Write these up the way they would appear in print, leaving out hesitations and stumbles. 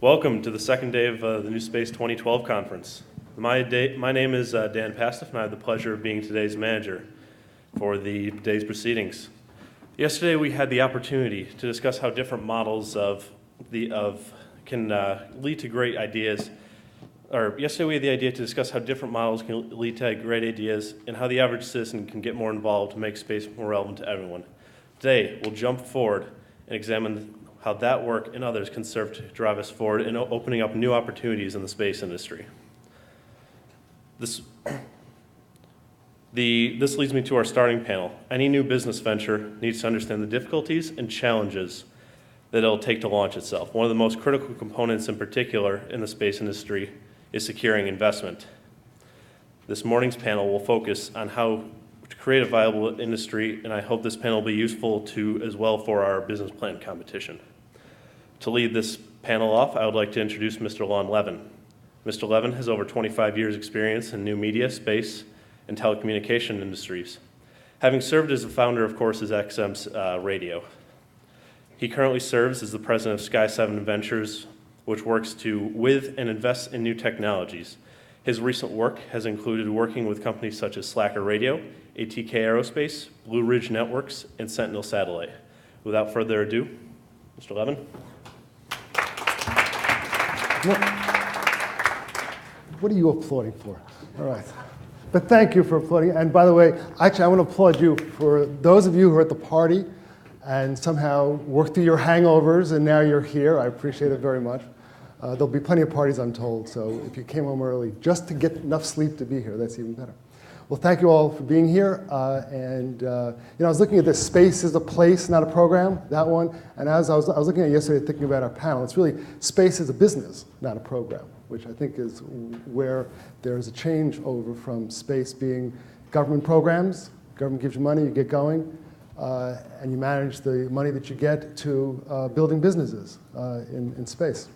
Welcome to the second day of the NewSpace2012 conference. My name is Dan Pastiff, and I have the pleasure of being today's manager for the day's proceedings. Yesterday we had the opportunity to discuss how different models can lead to great ideas. Yesterday we had the idea to discuss how different models can lead to great ideas and how the average citizen can get more involved to make space more relevant to everyone. Today we'll jump forward and examine how that work and others can serve to drive us forward in opening up new opportunities in the space industry. This leads me to our starting panel. Any new business venture needs to understand the difficulties and challenges that it'll take to launch itself. One of the most critical components in particular in the space industry is securing investment. This morning's panel will focus on how to create a viable industry, and I hope this panel will be useful as well for our business plan competition. To lead this panel off, I would like to introduce Mr. Levin. Mr. Levin has over 25 years experience in new media, space, and telecommunication industries, having served as the founder of Courses XM's radio. He currently serves as the president of Sky7 Ventures, which works with and invests in new technologies. His recent work has included working with companies such as Slacker Radio, ATK Aerospace, Blue Ridge Networks, and Sentinel Satellite. Without further ado, Mr. Levin. What are you applauding for? All right. But thank you for applauding. And by the way, actually, I want to applaud you for those of you who are at the party and somehow worked through your hangovers and now you're here. I appreciate it very much. There'll be plenty of parties, I'm told, so if you came home early just to get enough sleep to be here, that's even better. Well, thank you all for being here. I was looking at this Space is a Place, Not a Program, that one. And as I was looking at it yesterday, thinking about our panel, it's really space is a business, not a program, which I think is where there's a change over from space being government programs. Government gives you money, you get going, and you manage the money that you get to building businesses in space.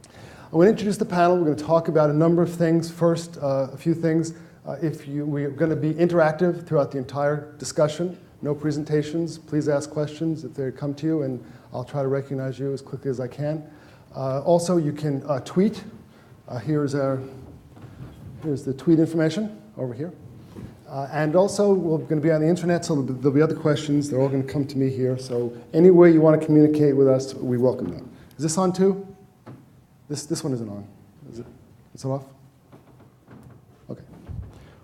I'm going to introduce the panel. We're going to talk about a number of things. First, a few things. We're going to be interactive throughout the entire discussion. No presentations. Please ask questions if they come to you, and I'll try to recognize you as quickly as I can. Also, you can tweet. Here's the tweet information over here. And also, we're going to be on the internet, so there'll be other questions. They're all going to come to me here. So any way you want to communicate with us, we welcome them. Is this on too? This one isn't on. Is it off? Okay,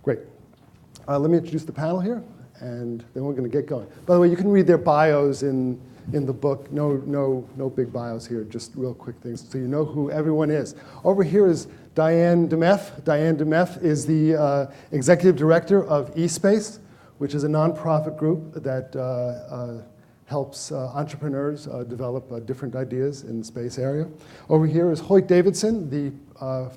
great. Let me introduce the panel here, and then we're going to get going. By the way, you can read their bios in the book. No big bios here, just real quick things so you know who everyone is. Over here is Diane Dimeff. Diane Dimeff is the executive director of eSpace, which is a nonprofit group that helps entrepreneurs develop different ideas in the space area. Over here is Hoyt Davidson, the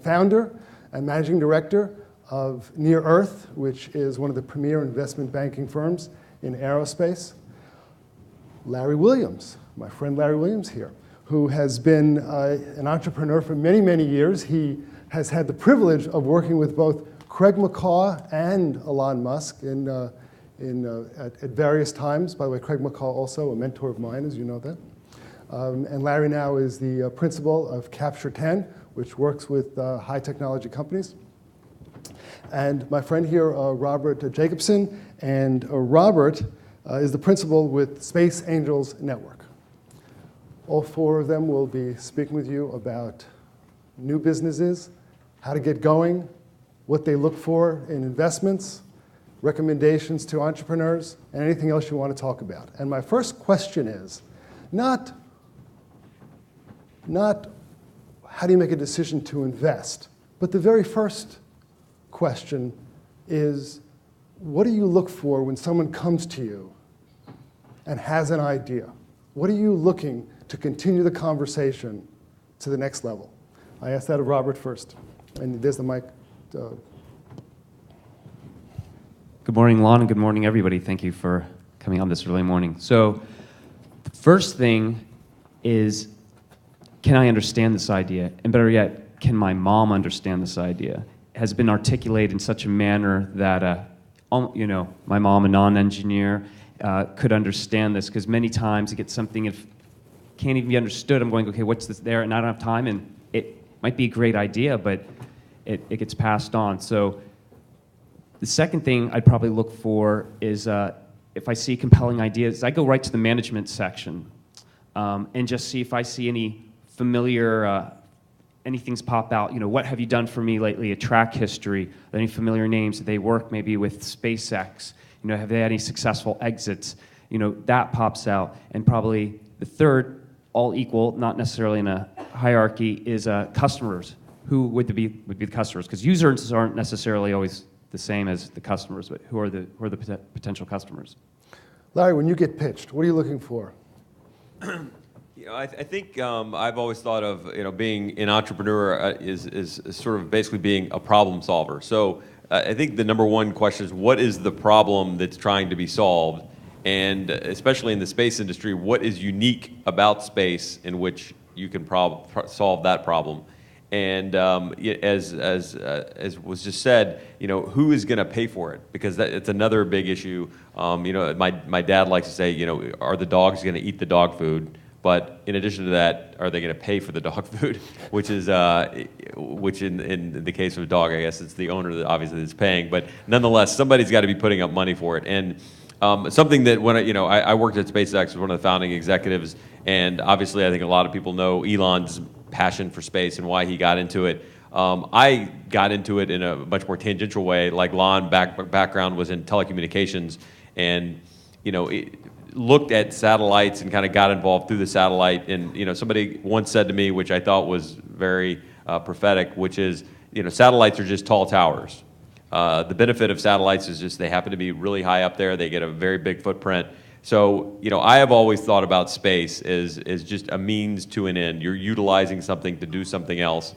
founder and managing director of Near Earth, which is one of the premier investment banking firms in aerospace. Larry Williams, my friend Larry Williams here, who has been an entrepreneur for many, many years. He has had the privilege of working with both Craig McCaw and Elon Musk at various times. By the way, Craig McCaw also a mentor of mine, as you know that. And Larry now is the principal of Capture 10, which works with high technology companies. And my friend here, Robert Jacobson, and Robert is the principal with Space Angels Network. All four of them will be speaking with you about new businesses, how to get going, what they look for in investments, recommendations to entrepreneurs, and anything else you want to talk about. And my first question is not how do you make a decision to invest, but the very first question is, what do you look for when someone comes to you and has an idea? What are you looking to continue the conversation to the next level? I asked that of Robert first. And there's the mic. Good morning, Lon, and good morning, everybody. Thank you for coming on this early morning. So the first thing is, can I understand this idea? And better yet, can my mom understand this idea? It has been articulated in such a manner that, my mom, a non-engineer, could understand this, because many times you get something can't even be understood. I'm going, okay, what's this there? And I don't have time, and it might be a great idea, but it gets passed on. So the second thing I'd probably look for is if I see compelling ideas, I go right to the management section and just see if I see any familiar, anything's pop out. You know, what have you done for me lately? A track history, any familiar names? Do they work maybe with SpaceX? You know, have they had any successfsuccessful exits? You know, that pops out. And probably the third, all equal, not necessarily in a hierarchy, is customers. Who would be the customers? Because users aren't necessarily always the same as the customers, but who are the potential customers? Larry, when you get pitched, what are you looking for? You know, I think I've always thought of being an entrepreneur is sort of basically being a problem solver. So I think the number one question is, what is the problem that's trying to be solved? And especially in the space industry, what is unique about space in which you can solve that problem? And as was just said, who is going to pay for it? Because it's another big issue. My dad likes to say, are the dogs going to eat the dog food? But in addition to that, are they going to pay for the dog food? Which in the case of a dog, I guess it's the owner that obviously is paying. But nonetheless, somebody's got to be putting up money for it. And something that when I worked at SpaceX, was one of the founding executives, and obviously I think a lot of people know Elon's passion for space and why he got into it. I got into it in a much more tangential way. Like Lon, background was in telecommunications, and looked at satellites and kind of got involved through the satellite. And somebody once said to me, which I thought was very prophetic, which is satellites are just tall towers. The benefit of satellites is just they happen to be really high up there. They get a very big footprint. So I have always thought about space as just a means to an end. You're utilizing something to do something else.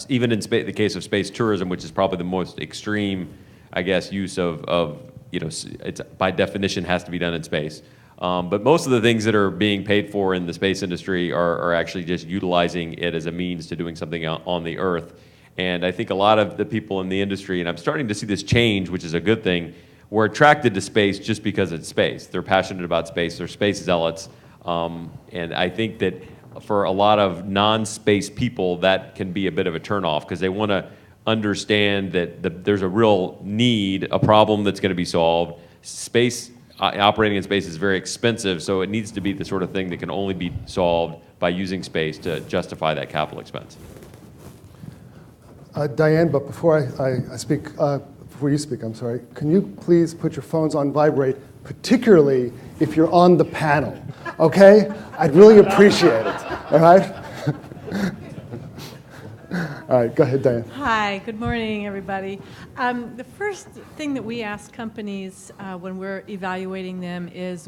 Even in the case of space tourism, which is probably the most extreme, I guess, use of it's by definition has to be done in space. But most of the things that are being paid for in the space industry are actually just utilizing it as a means to doing something on the Earth. And I think a lot of the people in the industry, and I'm starting to see this change, which is a good thing, we're attracted to space just because it's space. They're passionate about space. They're space zealots. And I think that for a lot of non-space people, that can be a bit of a turnoff because they want to understand that there's a real need, a problem that's going to be solved. Space, operating in space is very expensive, so it needs to be the sort of thing that can only be solved by using space to justify that capital expense. Diane, but before I speak, before you speak, I'm sorry, can you please put your phones on vibrate, particularly if you're on the panel, okay? I'd really appreciate it, all right? All right, go ahead, Diane. Hi, good morning, everybody. The first thing that we ask companies when we're evaluating them is,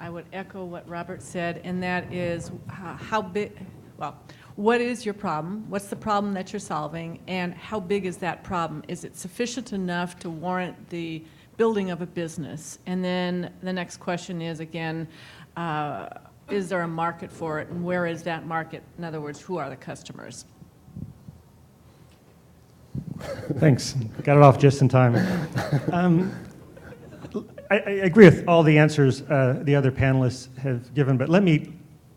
I would echo what Robert said, and that is how big, what is your problem? What's the problem that you're solving? And how big is that problem? Is it sufficient enough to warrant the building of a business? And then the next question is, again, is there a market for it? And where is that market? In other words, who are the customers? Thanks. Got it off just in time. I agree with all the answers the other panelists have given, but let me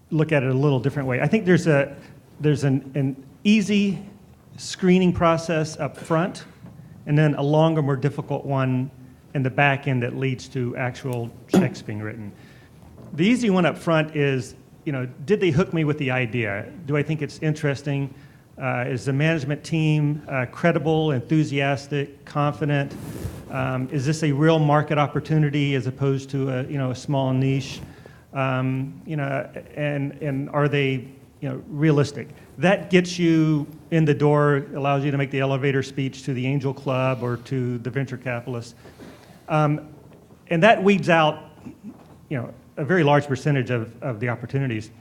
look at it a little different way. I think there's an easy screening process up front, and then a longer, more difficult one in the back end that leads to actual checks being written. The easy one up front is, did they hook me with the idea? Do I think it's interesting? Is the management team credible, enthusiastic, confident? Is this a real market opportunity as opposed to a small niche? And are they realistic? That gets you in the door, allows you to make the elevator speech to the angel club or to the venture capitalists, and that weeds out a very large percentage of the opportunities.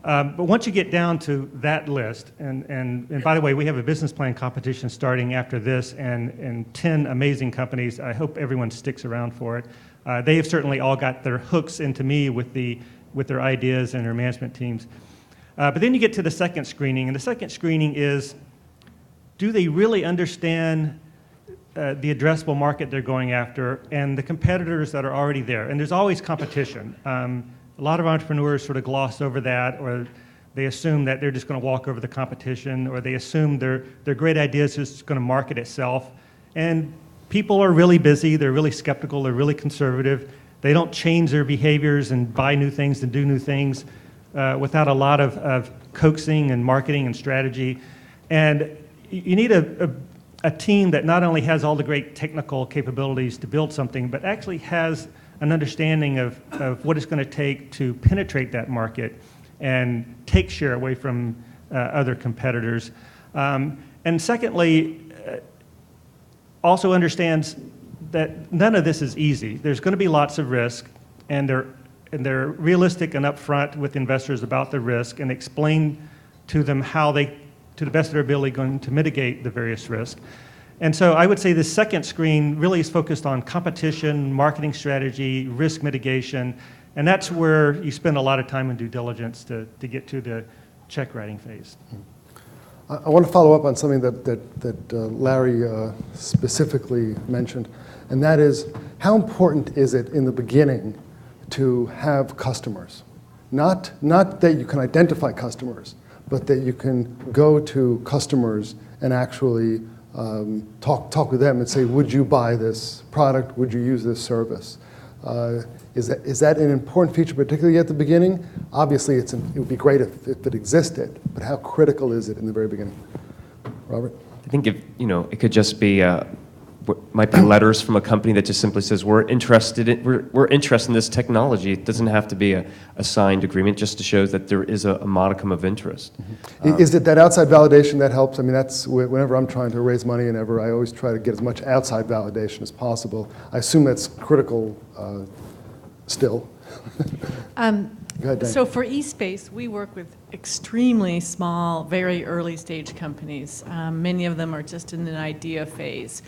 But once you get down to that list, and by the way, we have a business plan competition starting after this, and 10 amazing companies. I hope everyone sticks around for it. They have certainly all got their hooks into me with their ideas and their management teams. But then you get to the second screening, and the second screening is, do they really understand the addressable market they're going after and the competitors that are already there? And there's always competition. A lot of entrepreneurs sort of gloss over that, or they assume that they're just going to walk over the competition, or they assume their great idea is just going to market itself. And people are really busy, they're really skeptical, they're really conservative. They don't change their behaviors and buy new things and do new things without a lot of coaxing and marketing and strategy. And you need a team that not only has all the great technical capabilities to build something, but actually has an understanding of what it's going to take to penetrate that market and take share away from other competitors. And secondly, also understands that none of this is easy. There's going to be lots of risk, and they're realistic and upfront with investors about the risk and explain to them how they, to the best of their ability, going to mitigate the various risks. And so I would say the second screen really is focused on competition, marketing strategy, risk mitigation, and that's where you spend a lot of time in due diligence to get to the check writing phase. I want to follow up on something that Larry specifically mentioned, and that is, how important is it in the beginning to have customers? Not that you can identify customers, but that you can go to customers and actually talk with them and say, would you buy this product? Would you use this service? Is that an important feature, particularly at the beginning? Obviously, it would be great if it existed, but how critical is it in the very beginning? Robert? I think if, it could just be, might be letters from a company that just simply says, we're interested in this technology. It doesn't have to be a signed agreement, just to show that there is a modicum of interest. Mm-hmm. Is it that outside validation that helps? I mean, that's whenever I'm trying to raise money I always try to get as much outside validation as possible. I assume that's critical still. Go ahead, Diane. So for eSpace, we work with extremely small, very early stage companies. Many of them are just in an idea phase.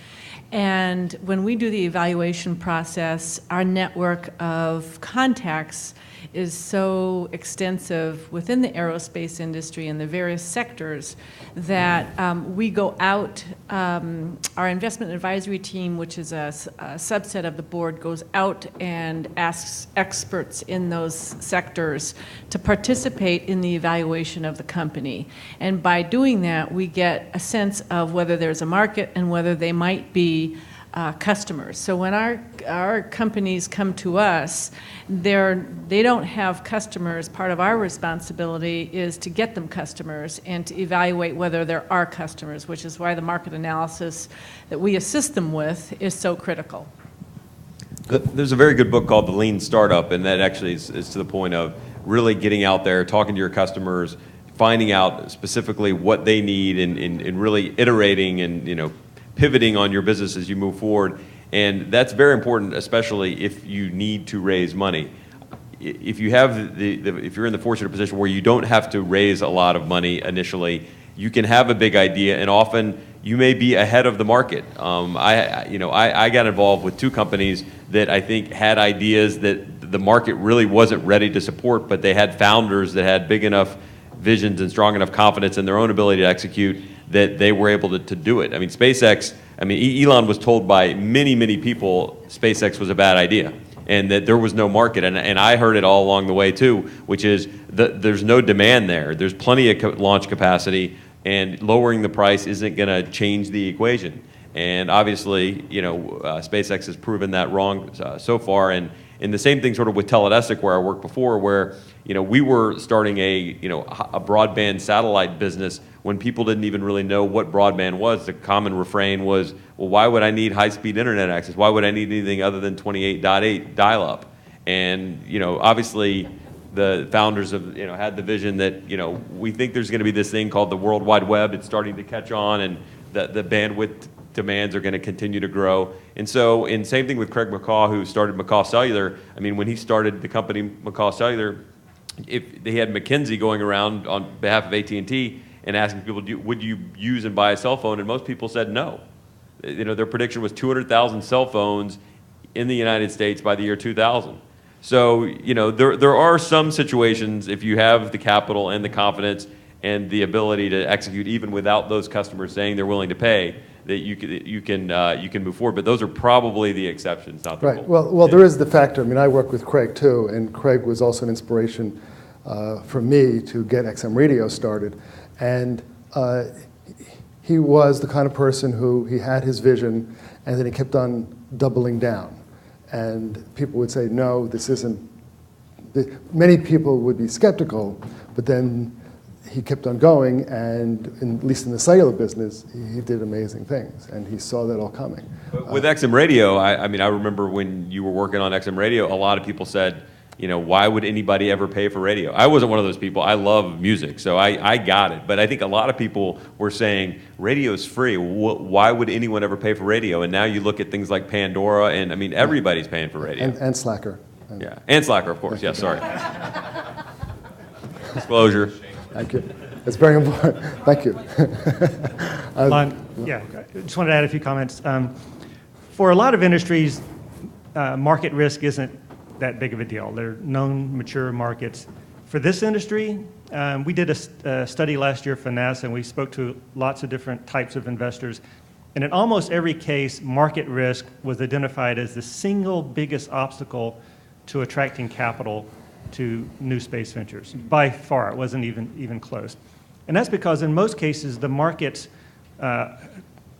And when we do the evaluation process, our network of contacts is so extensive within the aerospace industry and the various sectors that we go out, our investment advisory team, which is a subset of the board, goes out and asks experts in those sectors to participate in the evaluation of the company. And by doing that, we get a sense of whether there's a market and whether they might be customers. So when our companies come to us, they don't have customers. Part of our responsibility is to get them customers and to evaluate whether there are customers, which is why the market analysis that we assist them with is so critical. There's a very good book called The Lean Startup, and that actually is to the point of really getting out there, talking to your customers, finding out specifically what they need, and really iterating and pivoting on your business as you move forward. And that's very important, especially if you need to raise money. If you have if you're in the fortunate position where you don't have to raise a lot of money initially, you can have a big idea, and often you may be ahead of the market. I got involved with two companies that I think had ideas that the market really wasn't ready to support, but they had founders that had big enough visions and strong enough confidence in their own ability to execute that they were able to do it. I mean, SpaceX, Elon was told by many, many people SpaceX was a bad idea and that there was no market. And I heard it all along the way too, which is that there's no demand there. There's plenty of launch capacity, and lowering the price isn't going to change the equation. And obviously, SpaceX has proven that wrong so far. And the same thing sort of with Teledesic, where I worked before, where we were starting a broadband satellite business when people didn't even really know what broadband was. The common refrain was, well, why would I need high-speed internet access? Why would I need anything other than 28.8 dial-up? And obviously, the founders had the vision that we think there's going to be this thing called the World Wide Web. It's starting to catch on, and the bandwidth demands are going to continue to grow. And so, and same thing with Craig McCaw, who started McCaw Cellular. when he started the company McCaw Cellular, if they had McKinsey going around on behalf of AT&T and asking people, would you use and buy a cell phone? And most people said no. Their prediction was 200,000 cell phones in the United States by the year 2000. So, there are some situations, if you have the capital and the confidence and the ability to execute even without those customers saying they're willing to pay, that you can move forward. But those are probably the exceptions, not the Right. rule. Well, there is the factor. I mean, I work with Craig too, and Craig was also an inspiration for me to get XM Radio started. And he was the kind of person who he had his vision, and then he kept on doubling down. And people would say, no, this isn't. Many people would be skeptical, but then he kept on going, and at least in the cellular business, he did amazing things, and he saw that all coming. With XM Radio, I mean, I remember when you were working on XM Radio, a lot of people said, you know, why would anybody ever pay for radio? I wasn't one of those people. I love music, so I got it. But I think a lot of people were saying, radio's free. Why would anyone ever pay for radio? And now you look at things like Pandora, and I mean, everybody's paying for radio. And Slacker. Yeah, and Slacker, of course. Yeah, sorry. Disclosure. Thank you. It's very important. Thank you. Yeah, I just wanted to add a few comments. For a lot of industries, market risk isn't that big of a deal. They're known, mature markets. For this industry, we did a study last year for NASA, and we spoke to lots of different types of investors. And in almost every case, market risk was identified as the single biggest obstacle to attracting capital to new space ventures. By far, it wasn't even close. And that's because in most cases, the markets are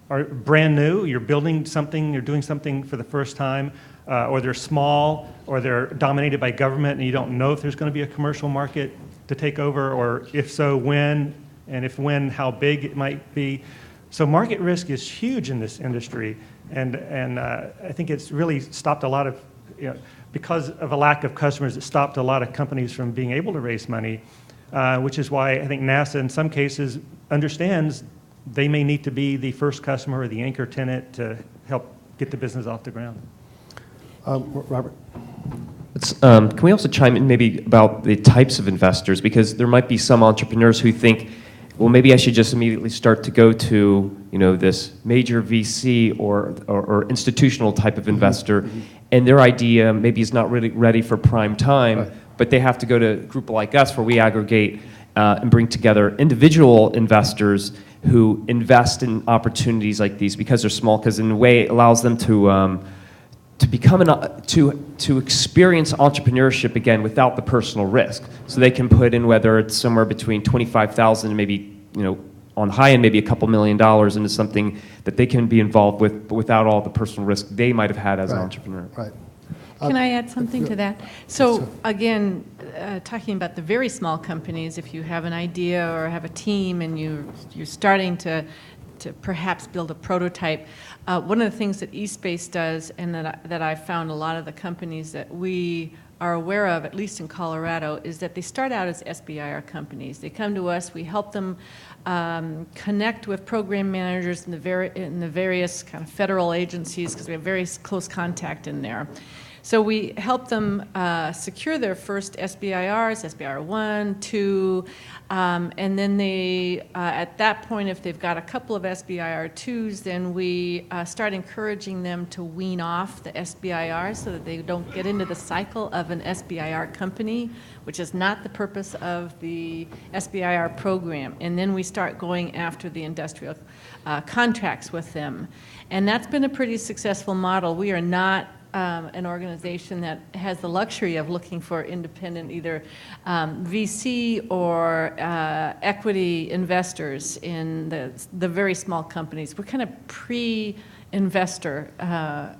brand new. You're building something, you're doing something for the first time, or they're small, or they're dominated by government, and you don't know if there's going to be a commercial market to take over, or if so, when, and if when, how big it might be. So market risk is huge in this industry, and I think it's really stopped a lot of, because of a lack of customers, it stopped a lot of companies from being able to raise money, which is why I think NASA in some cases understands they may need to be the first customer or the anchor tenant to help get the business off the ground. Robert? Can we also chime in maybe about the types of investors? Because there might be some entrepreneurs who think, well, maybe I should just immediately start to go to, this major VC or institutional type of investor, and their idea maybe is not really ready for prime time, right. But they have to go to a group like us where we aggregate and bring together individual investors who invest in opportunities like these because they're small, because in a way it allows them to become to experience entrepreneurship again without the personal risk. So they can put in, whether it's somewhere between 25,000 and maybe, on the high end, maybe a couple $1 million into something that they can be involved with, but without all the personal risk they might have had as an entrepreneur. Right. Can I add something to that? So again, talking about the very small companies, if you have an idea or have a team and you're starting to perhaps build a prototype, one of the things that eSpace does, and that I've found a lot of the companies that we are aware of, at least in Colorado, is that they start out as SBIR companies. They come to us, we help them connect with program managers in the various kind of federal agencies, because we have very close contact in there. So we help them secure their first SBIRs, SBIR 1, 2, and then they, at that point, if they've got a couple of SBIR 2s, then we start encouraging them to wean off the SBIR so that they don't get into the cycle of an SBIR company, which is not the purpose of the SBIR program. And then we start going after the industrial contracts with them. And that's been a pretty successful model. We are not an organization that has the luxury of looking for independent either VC or equity investors in the very small companies. We're kind of pre-investor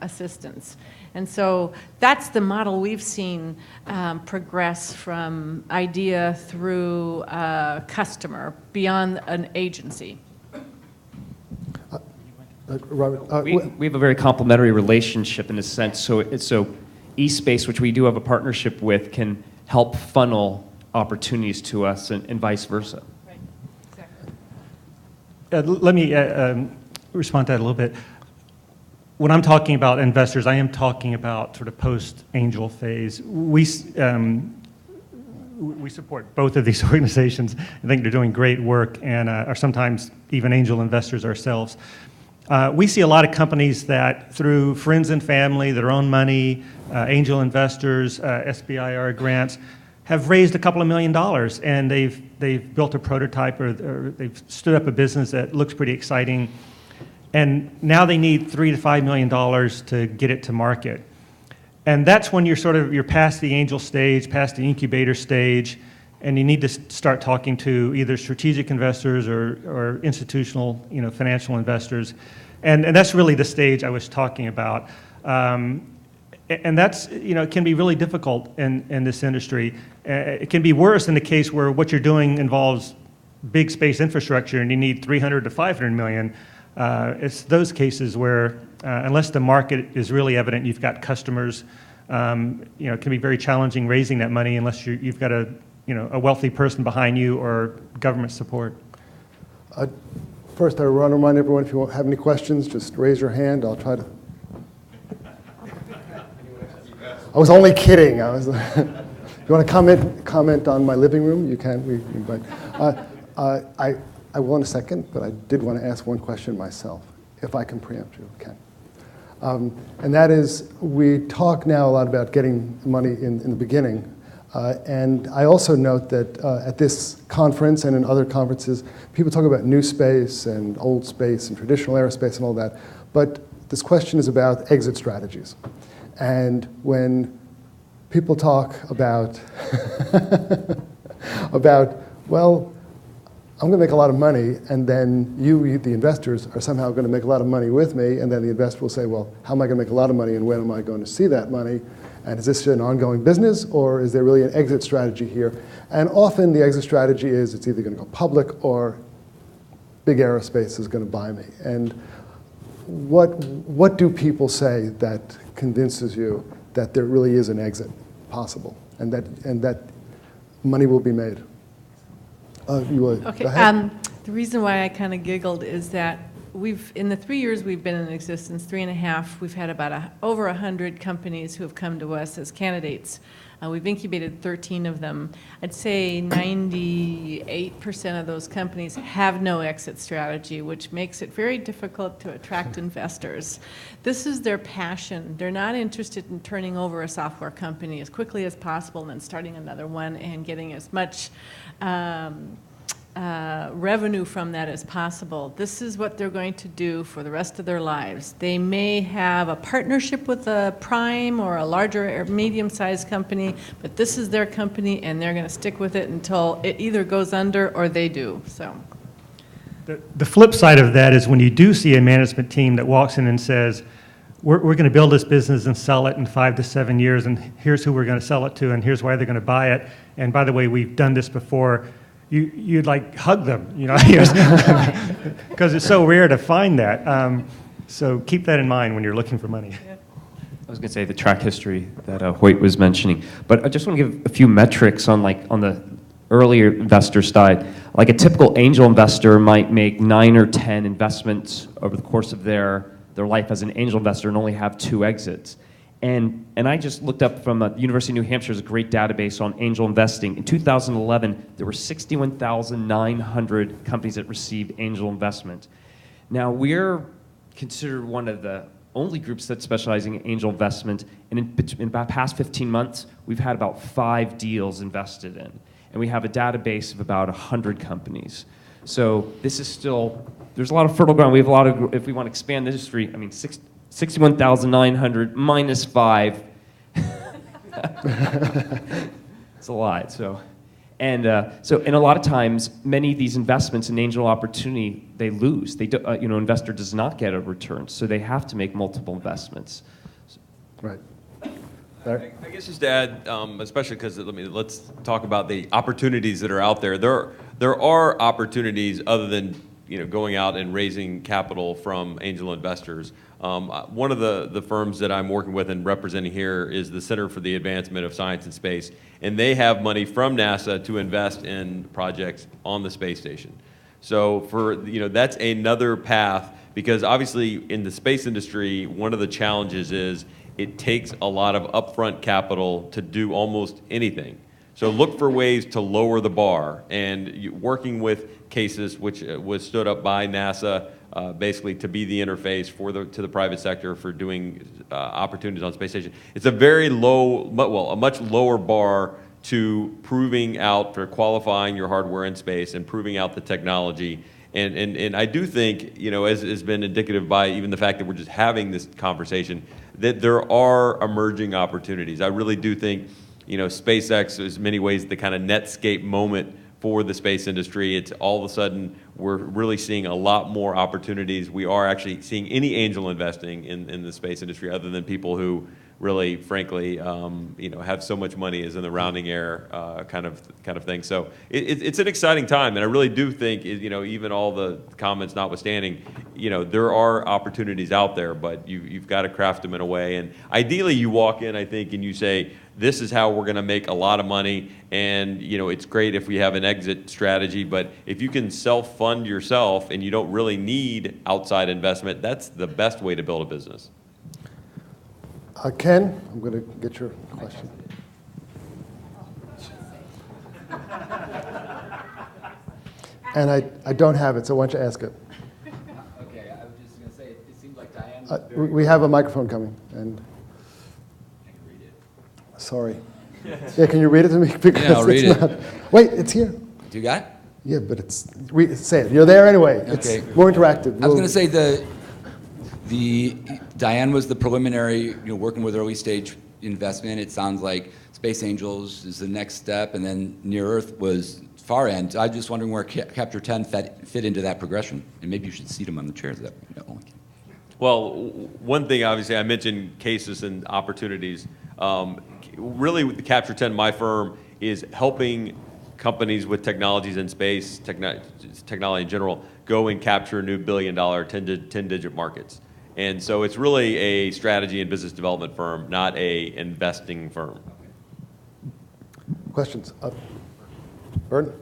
assistance. And so that's the model we've seen progress from idea through customer beyond an agency. Robert, We have a very complementary relationship in a sense. So eSpace, which we do have a partnership with, can help funnel opportunities to us and vice versa. Right, exactly. Let me respond to that a little bit. When I'm talking about investors, I am talking about sort of post-angel phase. We support both of these organizations. I think they're doing great work and are sometimes even angel investors ourselves. We see a lot of companies that through friends and family, their own money, angel investors, SBIR grants, have raised a couple of $1 million, and they've built a prototype or they've stood up a business that looks pretty exciting, and now they need $3 to $5 million to get it to market. And that's when you're past the angel stage, past the incubator stage, and you need to start talking to either strategic investors or institutional, financial investors. And that's really the stage I was talking about. And that's, it can be really difficult in this industry. It can be worse in the case where what you're doing involves big space infrastructure and you need 300 to 500 million. It's those cases where, unless the market is really evident, you've got customers, it can be very challenging raising that money unless you've got a wealthy person behind you or government support. First, I want to remind everyone, if you have any questions, just raise your hand. I'll try to. I was only kidding. If you want to comment on my living room, you can. But I will in a second, but I did want to ask one question myself, if I can preempt you. Okay. And that is, we talk now a lot about getting money in the beginning. And I also note that at this conference and in other conferences, people talk about new space and old space and traditional aerospace and all that. But this question is about exit strategies. And when people talk about, well, I'm going to make a lot of money, and then you, the investors, are somehow going to make a lot of money with me, and then the investor will say, well, how am I going to make a lot of money, and when am I going to see that money? And is this an ongoing business, or is there really an exit strategy here? And often the exit strategy is it's either going to go public or big aerospace is going to buy me. And what do people say that convinces you that there really is an exit possible and that money will be made? Okay. Go ahead. The reason why I kind of giggled is that in the 3 years we've been in existence, 3.5, we've had about over 100 companies who have come to us as candidates. We've incubated 13 of them. I'd say 98% of those companies have no exit strategy, which makes it very difficult to attract investors. This is their passion. They're not interested in turning over a software company as quickly as possible and then starting another one and getting as much revenue from that as possible. This is what they're going to do for the rest of their lives. They may have a partnership with a prime or a larger or medium-sized company, but this is their company and they're going to stick with it until it either goes under or they do. So, the flip side of that is when you do see a management team that walks in and says, we're going to build this business and sell it in 5 to 7 years, and here's who we're going to sell it to, and here's why they're going to buy it, and by the way, we've done this before. You'd like hug them, because it's so rare to find that. So keep that in mind when you're looking for money. I was going to say the track history that Hoyt was mentioning, but I just want to give a few metrics on the earlier investor side. Like a typical angel investor might make 9 or 10 investments over the course of their life as an angel investor and only have 2 exits. And I just looked up from the University of New Hampshire's great database on angel investing. In 2011, there were 61,900 companies that received angel investment. Now, we're considered one of the only groups that's specializing in angel investment. And in about past 15 months, we've had about 5 deals invested in. And we have a database of about 100 companies. So this is still, there's a lot of fertile ground. We have a lot of, if we want to expand the industry, 61,900 minus 5. It's a lot. So a lot of times, many of these investments in angel opportunity, they lose. They do, investor does not get a return, so they have to make multiple investments. Right. I guess just to add, especially because let's talk about the opportunities that are out there. There are opportunities other than going out and raising capital from angel investors. One of the firms that I'm working with and representing here is the Center for the Advancement of Science and Space, and they have money from NASA to invest in projects on the space station. So that's another path, because obviously in the space industry, one of the challenges is it takes a lot of upfront capital to do almost anything. So look for ways to lower the bar, and working with cases which was stood up by NASA, basically to be the interface to the private sector for doing opportunities on space station. It's a very low, a much lower bar to proving out or qualifying your hardware in space and proving out the technology. And I do think, as has been indicative by even the fact that we're just having this conversation, that there are emerging opportunities. I really do think, SpaceX is in many ways the kind of Netscape moment for the space industry. It's all of a sudden, we're really seeing a lot more opportunities. We are actually seeing any angel investing in the space industry other than people who really, frankly, have so much money as in the rounding error kind of thing. So it's an exciting time, and I really do think, even all the comments notwithstanding, there are opportunities out there, but you've got to craft them in a way. And ideally, you walk in, I think, and you say, this is how we're going to make a lot of money, and it's great if we have an exit strategy, but if you can self-fund yourself and you don't really need outside investment, that's the best way to build a business. Ken, I'm going to get your question. And I don't have it, so why don't you ask it? Okay, I was just going to say, it seems like Diane was very... We have a microphone coming, and I can read it. sorry. Yeah, can you read it to me? Because Yeah, I'll read it's it. not, wait, it's here. Do you got it? Yeah, but say it. You're there anyway. Okay. It's more interactive. I was going to say the Diane was the preliminary, working with early stage investment. It sounds like Space Angels is the next step, and then Near Earth was far end. I'm just wondering where Chapter 10 fit into that progression, and maybe you should seat them on the chairs. Well, one thing, obviously, I mentioned cases and opportunities. Really, with the Chapter 10, my firm is helping companies with technologies in space, technology in general, go and capture new billion-dollar, 10-digit markets. And so it's really a strategy and business development firm, not a investing firm. Questions? Burton?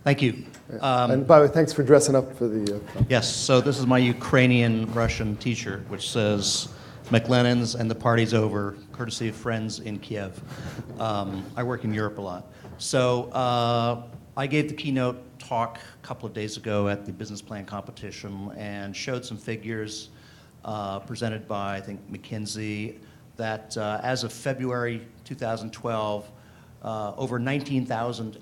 Thank you. And by the way, thanks for dressing up for the... Yes, so this is my Ukrainian-Russian t-shirt, which says McLennan's and the party's over, courtesy of friends in Kiev. I work in Europe a lot. So I gave the keynote talk a couple of days ago at the business plan competition and showed some figures presented by, I think, McKinsey, that as of February 2012, over 19,000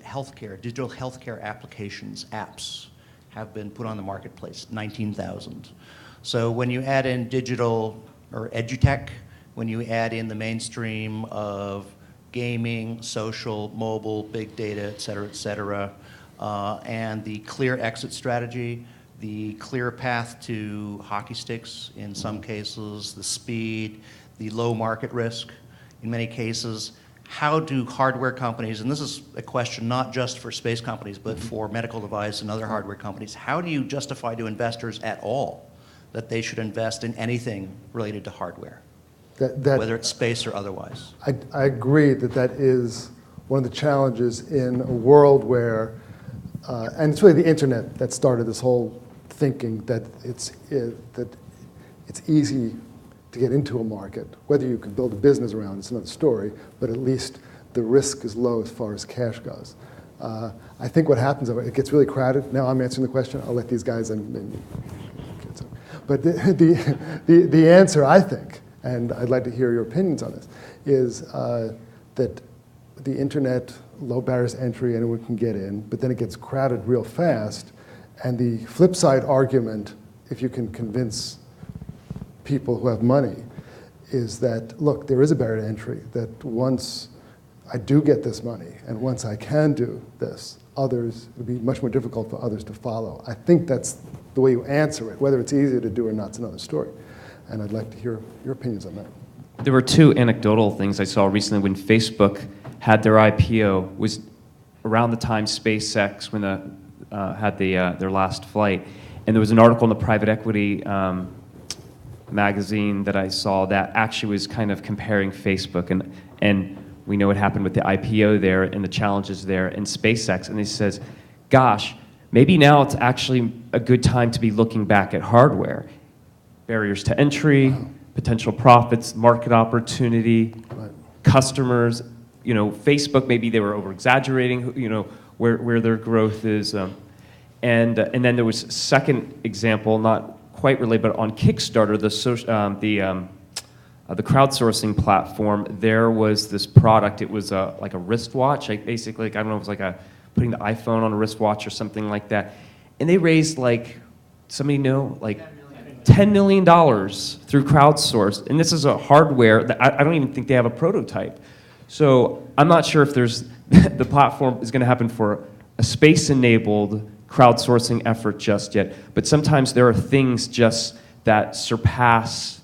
digital healthcare applications, apps, have been put on the marketplace, 19,000. So when you add in digital or edutech, when you add in the mainstream of gaming, social, mobile, big data, et cetera, and the clear exit strategy, the clear path to hockey sticks in some cases, the speed, the low market risk in many cases, how do hardware companies, and this is a question not just for space companies, but for medical device and other hardware companies, how do you justify to investors at all that they should invest in anything related to hardware, whether it's space or otherwise? I agree that is one of the challenges in a world where, and it's really the internet that started this whole thinking that it's easy to get into a market. Whether you can build a business around it's another story, but at least the risk is low as far as cash goes. I think what happens, it gets really crowded. Now I'm answering the question. I'll let these guys and kids. But the answer, I think, and I'd like to hear your opinions on this, is that the internet, low barriers to entry, anyone can get in, but then it gets crowded real fast. And the flip side argument, if you can convince people who have money, is that, look, there is a barrier to entry, that once I do get this money, and once I can do this, it would be much more difficult for others to follow. I think that's the way you answer it. Whether it's easier to do or not is another story. And I'd like to hear your opinions on that. There were two anecdotal things I saw recently when Facebook had their IPO, was around the time SpaceX, when had their last flight. And there was an article in the private equity magazine that I saw that actually was kind of comparing Facebook, and we know what happened with the IPO there and the challenges there in SpaceX, and he says, gosh, maybe now it's actually a good time to be looking back at hardware. Barriers to entry, potential profits, market opportunity, customers, Facebook, maybe they were over-exaggerating, where their growth is. And then there was a second example, not quite related, but on Kickstarter, the crowdsourcing platform, there was this product. It was like a wristwatch. Basically, like, I don't know, it was like putting the iPhone on a wristwatch or something like that. And they raised somebody know, $10 million through crowdsourced. And this is a hardware that I don't even think they have a prototype. So I'm not sure if the platform is going to happen for a space-enabled crowdsourcing effort just yet. But sometimes there are things just that surpass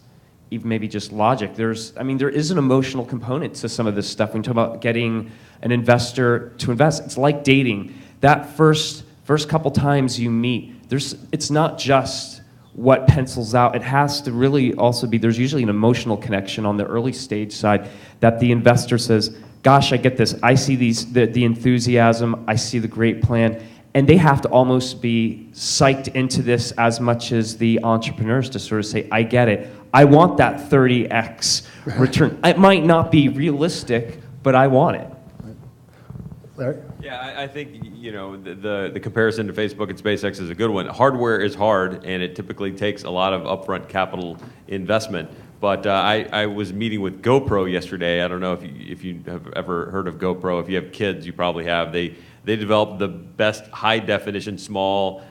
even maybe just logic. There is an emotional component to some of this stuff. When you talk about getting an investor to invest, it's like dating. That first couple times you meet, it's not just what pencils out. It has to really also be, there's usually an emotional connection on the early stage side that the investor says, gosh, I get this. I see the enthusiasm. I see the great plan. And they have to almost be psyched into this as much as the entrepreneurs to sort of say, I get it. I want that 30x return. It might not be realistic, but I want it. Larry? Yeah, I think, the comparison to Facebook and SpaceX is a good one. Hardware is hard, and it typically takes a lot of upfront capital investment. But I was meeting with GoPro yesterday. I don't know if you have ever heard of GoPro. If you have kids, you probably have. They developed the best high definition small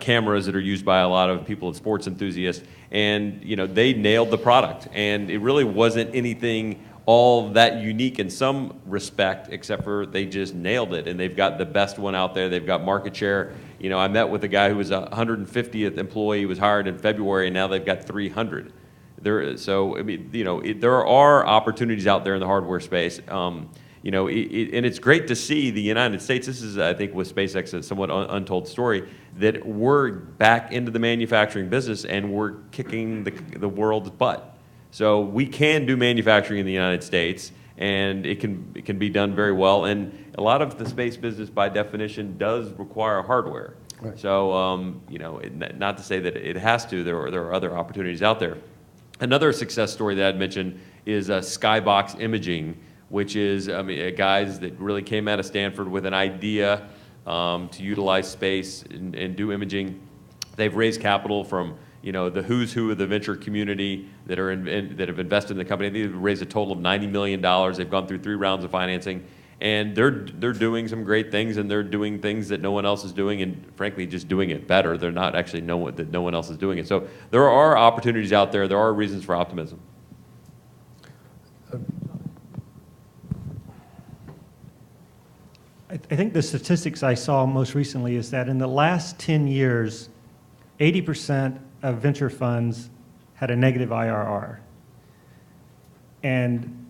cameras that are used by a lot of people, sports enthusiasts, and they nailed the product. And it really wasn't anything all that unique in some respect, except for they just nailed it, and they've got the best one out there. They've got market share. I met with a guy who was a 150th employee. He was hired in February, and now they've got 300. There are opportunities out there in the hardware space. And it's great to see the United States. This is, I think, with SpaceX, a somewhat untold story, that we're back into the manufacturing business and we're kicking the world's butt. So we can do manufacturing in the United States, and it can be done very well. And a lot of the space business, by definition, does require hardware. Right. So not to say that it has to. There are other opportunities out there. Another success story that I'd mention is Skybox Imaging, which is guys that really came out of Stanford with an idea to utilize space and do imaging. They've raised capital from the who's who of the venture community that have invested in the company. They've raised a total of $90 million. They've gone through 3 rounds of financing, and they're doing some great things, and they're doing things that no one else is doing, and frankly, just doing it better. They're not actually that no one else is doing it. So there are opportunities out there. There are reasons for optimism. I think the statistics I saw most recently is that in the last 10 years, 80% of venture funds had a negative IRR. And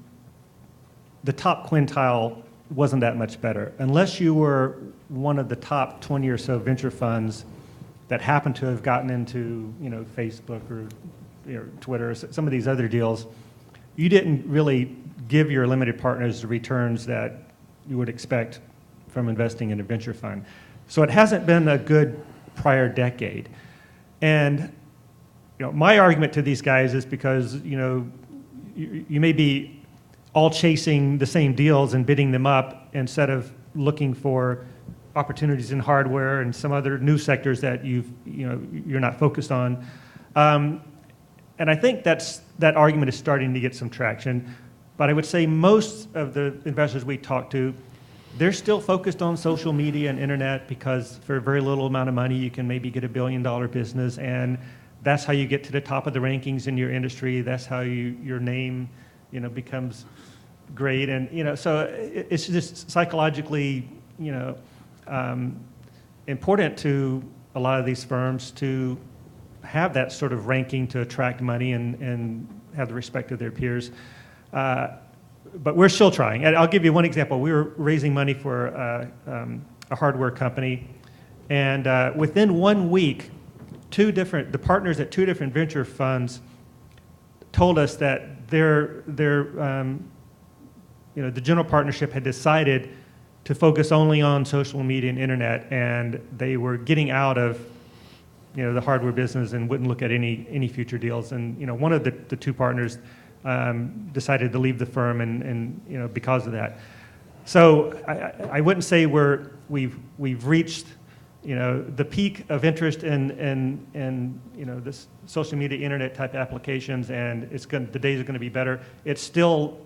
the top quintile wasn't that much better. Unless you were one of the top 20 or so venture funds that happened to have gotten into Facebook or Twitter or some of these other deals, you didn't really give your limited partners the returns that you would expect from investing in a venture fund. So it hasn't been a good prior decade. And my argument to these guys is because you may be all chasing the same deals and bidding them up instead of looking for opportunities in hardware and some other new sectors that you're not focused on. And I think that argument is starting to get some traction. But I would say most of the investors we talk to, they're still focused on social media and internet because for a very little amount of money, you can maybe get $1 billion business, and that's how you get to the top of the rankings in your industry. That's how your name, becomes great, and so it's just psychologically, important to a lot of these firms to have that sort of ranking to attract money and have the respect of their peers. But we're still trying. And I'll give you one example. We were raising money for a hardware company, and within 1 week, the partners at 2 different venture funds told us that the general partnership had decided to focus only on social media and internet, and they were getting out of the hardware business and wouldn't look at any future deals. And one of the 2 partners decided to leave the firm, and because of that. So I wouldn't say we've reached the peak of interest in this social media, internet type applications, and the days are going to be better. It's still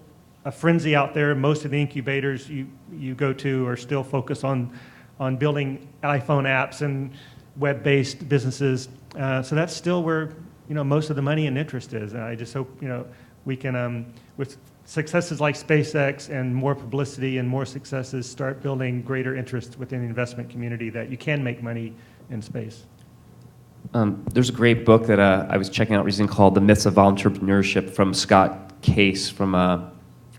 a frenzy out there. Most of the incubators you go to are still focused on building iPhone apps and web-based businesses. So that's still where most of the money and interest is. And I just hope we can, with successes like SpaceX and more publicity and more successes, start building greater interest within the investment community that you can make money in space. There's a great book that I was checking out recently called The Myths of Entrepreneurship from Scott Case from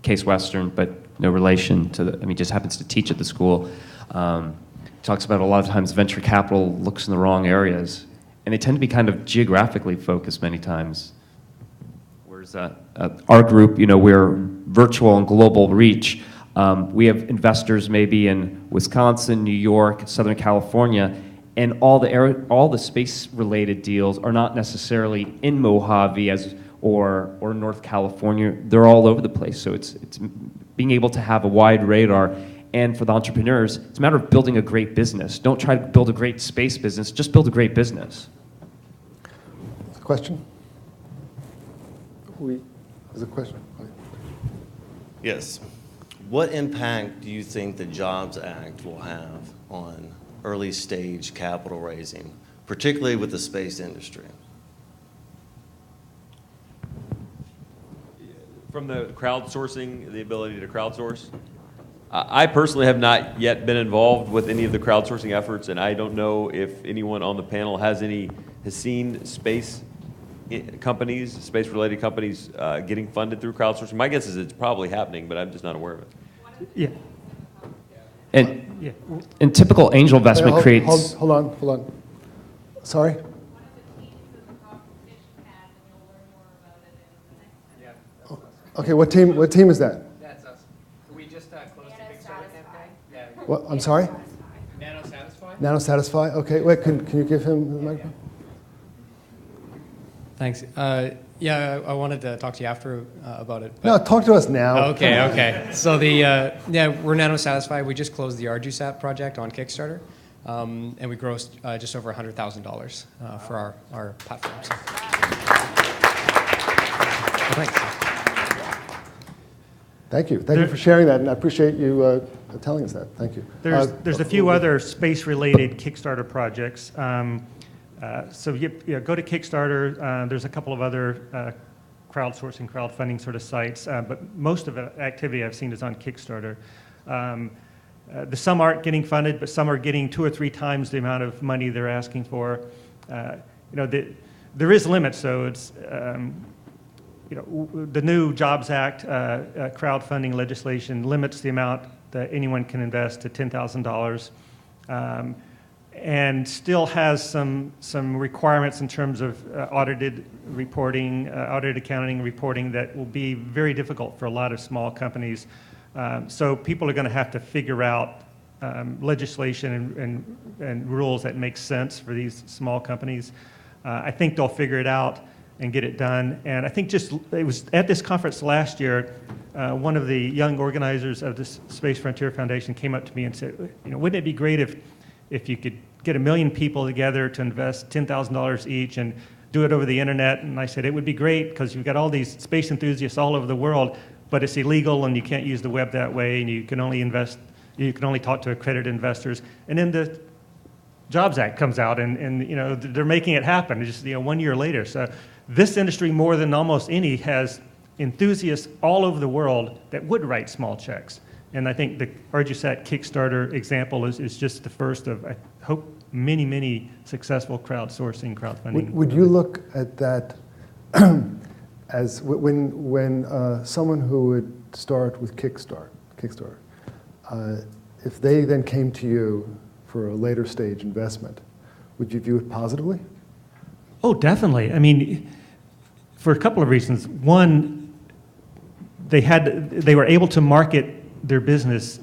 Case Western, but no relation to just happens to teach at the school. Talks about a lot of times venture capital looks in the wrong areas, and they tend to be kind of geographically focused many times. Whereas our group, we're virtual and global reach. We have investors maybe in Wisconsin, New York, Southern California, and all the space-related deals are not necessarily in Mojave or North California. They're all over the place. So it's being able to have a wide radar. And for the entrepreneurs, it's a matter of building a great business. Don't try to build a great space business, just build a great business. Question? There's a question. Yes. What impact do you think the Jobs Act will have on early stage capital raising, particularly with the space industry? From the crowdsourcing, the ability to crowdsource, I personally have not yet been involved with any of the crowdsourcing efforts, and I don't know if anyone on the panel has seen space companies, space-related companies getting funded through crowdsourcing. My guess is it's probably happening, but I'm just not aware of it. Yeah. And typical angel investment creates... Hold on. Sorry? Okay, what team is that? That's us. We just closed the Kickstarter campaign. Yeah. What? I'm sorry? NanoSatisfy? Okay, wait, can you give him the microphone? Thanks. I wanted to talk to you after about it. No, talk to us now. Okay. So we're NanoSatisfy. We just closed the RGSat project on Kickstarter, and we grossed just over $100,000 for our platforms. Thanks. Thank you for sharing that, and I appreciate you telling us that. Thank you. There's a few other space-related Kickstarter projects. So go to Kickstarter. There's a couple of other crowdsourcing, crowdfunding sort of sites, but most of the activity I've seen is on Kickstarter. Some aren't getting funded, but some are getting 2 or 3 times the amount of money they're asking for. There is limits, so it's the new Jobs Act crowdfunding legislation limits the amount that anyone can invest to $10,000. And still has some requirements in terms of audited reporting, audited accounting reporting that will be very difficult for a lot of small companies. So people are going to have to figure out legislation and rules that make sense for these small companies. I think they'll figure it out and get it done. And I think it was at this conference last year, one of the young organizers of the Space Frontier Foundation came up to me and said, wouldn't it be great if you could get 1 million people together to invest $10,000 each and do it over the internet? And I said, it would be great because you've got all these space enthusiasts all over the world, but it's illegal and you can't use the web that way, and you can only talk to accredited investors. And then the Jobs Act comes out and they're making it happen just 1 year later. So this industry, more than almost any, has enthusiasts all over the world that would write small checks. And I think the RGSat Kickstarter example is just the first of, I hope, many, many successful crowdfunding. Would you look at that as when someone who would start with Kickstarter, if they then came to you for a later stage investment, would you view it positively? Oh, definitely. I mean, for a couple of reasons. One, they were able to market their business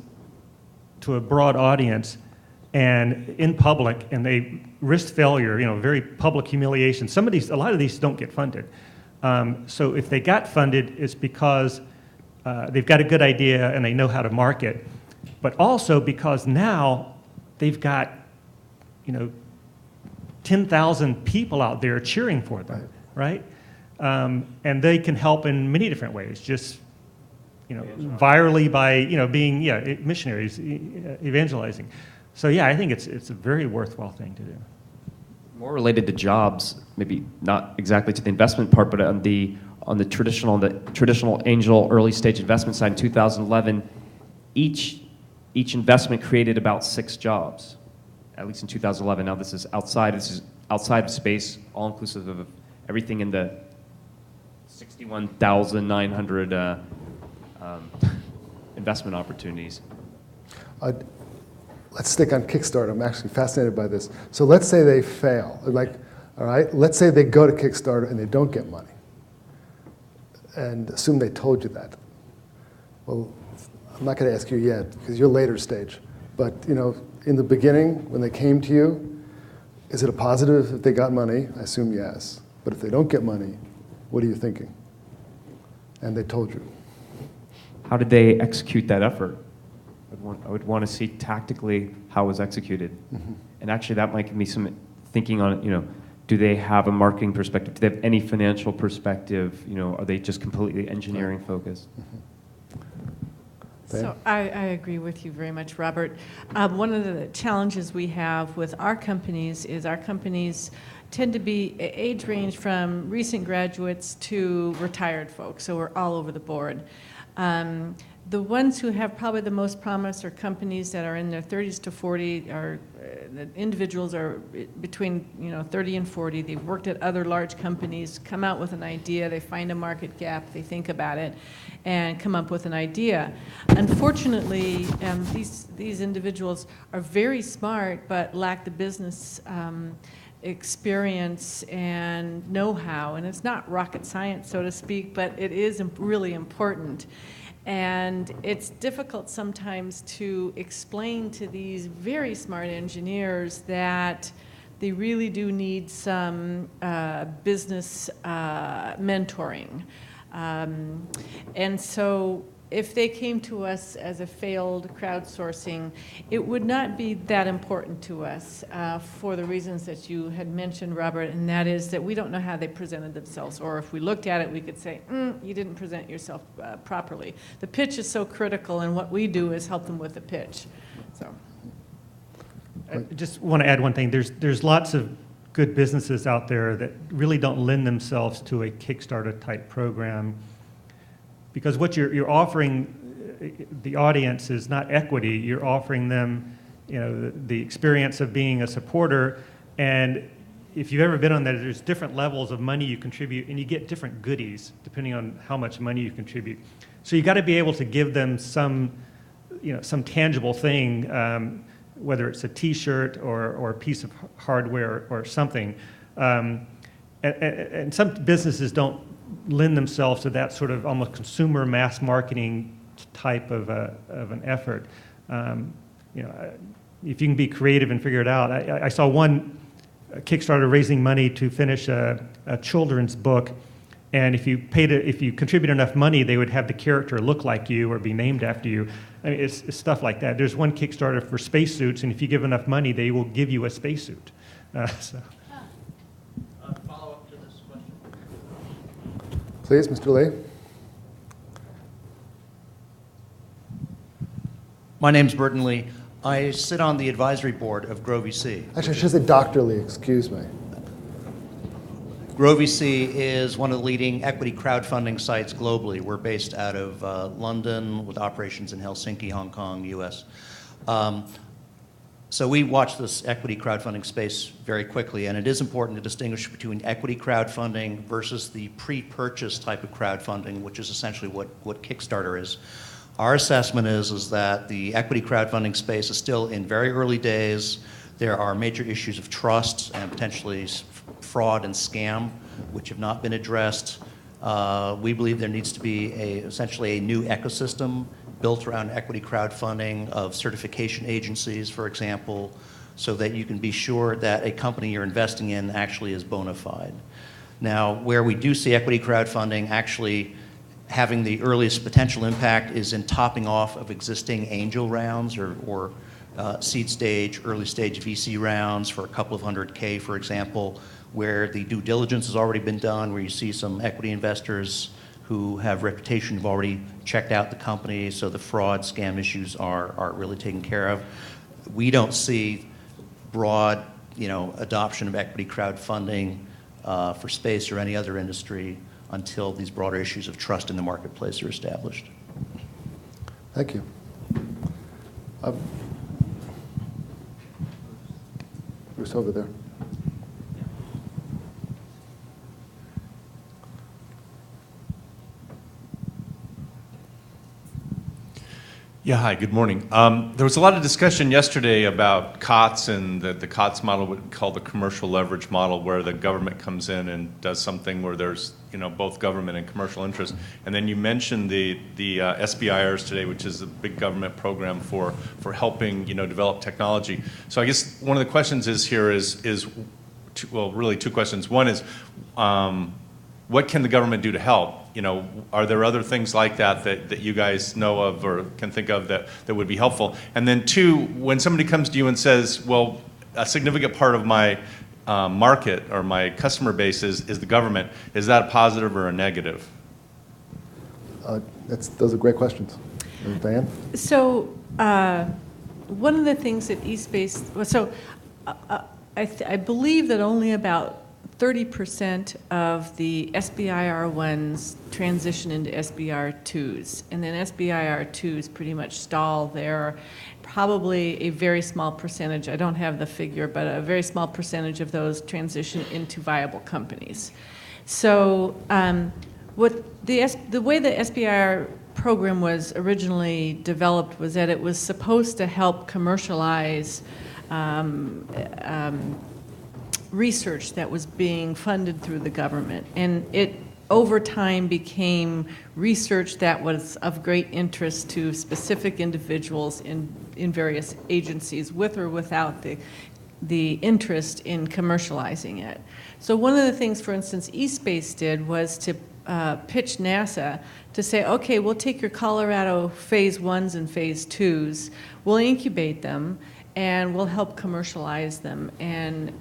to a broad audience and in public, and they risked failure, very public humiliation. A lot of these don't get funded. So if they got funded, it's because they've got a good idea and they know how to market, but also because now they've got 10,000 people out there cheering for them, right? And they can help in many different ways, just virally by being missionaries, evangelizing. So yeah, I think it's a very worthwhile thing to do. More related to jobs, maybe not exactly to the investment part, but on the traditional angel early stage investment side in 2011, each investment created about 6 jobs, at least in 2011. Now this is outside of space, all inclusive of everything in the 61,900 investment opportunities. Let's stick on Kickstarter. I'm actually fascinated by this. So let's say they fail. All right, let's say they go to Kickstarter and they don't get money. And assume they told you that. Well, I'm not going to ask you yet because you're later stage. But in the beginning, when they came to you, is it a positive if they got money? I assume yes. But if they don't get money, what are you thinking? And they told you. How did they execute that effort? I would want to see tactically how it was executed. Mm-hmm. And actually that might give me some thinking on, do they have a marketing perspective? Do they have any financial perspective? Are they just completely engineering focused? Mm-hmm. So I agree with you very much, Robert. One of the challenges we have with our companies is our companies tend to be age range from recent graduates to retired folks, so we're all over the board. The ones who have probably the most promise are companies that are in their 30s to 40, or the individuals are between 30 and 40. They've worked at other large companies, come out with an idea, they find a market gap, they think about it, and come up with an idea. Unfortunately, these individuals are very smart but lack the business experience and know-how, and it's not rocket science, so to speak, but it is really important. And it's difficult sometimes to explain to these very smart engineers that they really do need some business mentoring. And so if they came to us as a failed crowdsourcing, it would not be that important to us for the reasons that you had mentioned, Robert, and that is that we don't know how they presented themselves. Or if we looked at it, we could say, you didn't present yourself properly. The pitch is so critical, and what we do is help them with the pitch. So, I just want to add one thing. There's lots of good businesses out there that really don't lend themselves to a Kickstarter type program, because what you're offering the audience is not equity. You're offering them, the experience of being a supporter. And if you've ever been on that, there's different levels of money you contribute, and you get different goodies depending on how much money you contribute. So you got to be able to give them some tangible thing, whether it's a T-shirt or a piece of hardware or something. And some businesses don't lend themselves to that sort of almost consumer mass marketing type of an effort. If you can be creative and figure it out. I saw one Kickstarter raising money to finish a children's book, and if you contribute enough money, they would have the character look like you or be named after you. I mean, it's stuff like that. There's one Kickstarter for spacesuits, and if you give enough money, they will give you a spacesuit. Follow-up to this question. Please, Mr. Lee. My name's Burton Lee. I sit on the advisory board of Grow VC. Actually, I should say Dr. Lee, excuse me. Grow VC is one of the leading equity crowdfunding sites globally. We're based out of London with operations in Helsinki, Hong Kong, US. So we watch this equity crowdfunding space very quickly, and it is important to distinguish between equity crowdfunding versus the pre-purchase type of crowdfunding, which is essentially what Kickstarter is. Our assessment is that the equity crowdfunding space is still in very early days. There are major issues of trust and potentially fraud and scam, which have not been addressed. We believe there needs to be essentially a new ecosystem built around equity crowdfunding of certification agencies, for example, so that you can be sure that a company you're investing in actually is bona fide. Now, where we do see equity crowdfunding actually having the earliest potential impact is in topping off of existing angel rounds or seed stage, early stage VC rounds for a couple of $100K, for example, where the due diligence has already been done, where you see some equity investors who have reputation have already checked out the company, so the fraud, scam issues are really taken care of. We don't see broad, adoption of equity crowdfunding for space or any other industry until these broader issues of trust in the marketplace are established. Thank you. Who's over there? Yeah, hi, good morning. There was a lot of discussion yesterday about COTS and the COTS model, what we call the commercial leverage model, where the government comes in and does something where there's both government and commercial interest. And then you mentioned the SBIRs today, which is a big government program for helping develop technology. So I guess one of the questions is really two questions. One is, what can the government do to help? Are there other things like that you guys know of or can think of that would be helpful? And then two, when somebody comes to you and says, well, a significant part of my market or my customer base is the government, is that a positive or a negative? Those are great questions. Diane? So one of the things that eSpace, I believe that only about 30% of the SBIR1s transition into SBIR2s, and then SBIR2s pretty much stall there. Probably a very small percentage, I don't have the figure, but a very small percentage of those transition into viable companies. So the way the SBIR program was originally developed was that it was supposed to help commercialize research that was being funded through the government. And it, over time, became research that was of great interest to specific individuals in various agencies, with or without the interest in commercializing it. So one of the things, for instance, eSpace did was to pitch NASA to say, okay, we'll take your Colorado phase 1s and phase 2s, we'll incubate them, and we'll help commercialize them and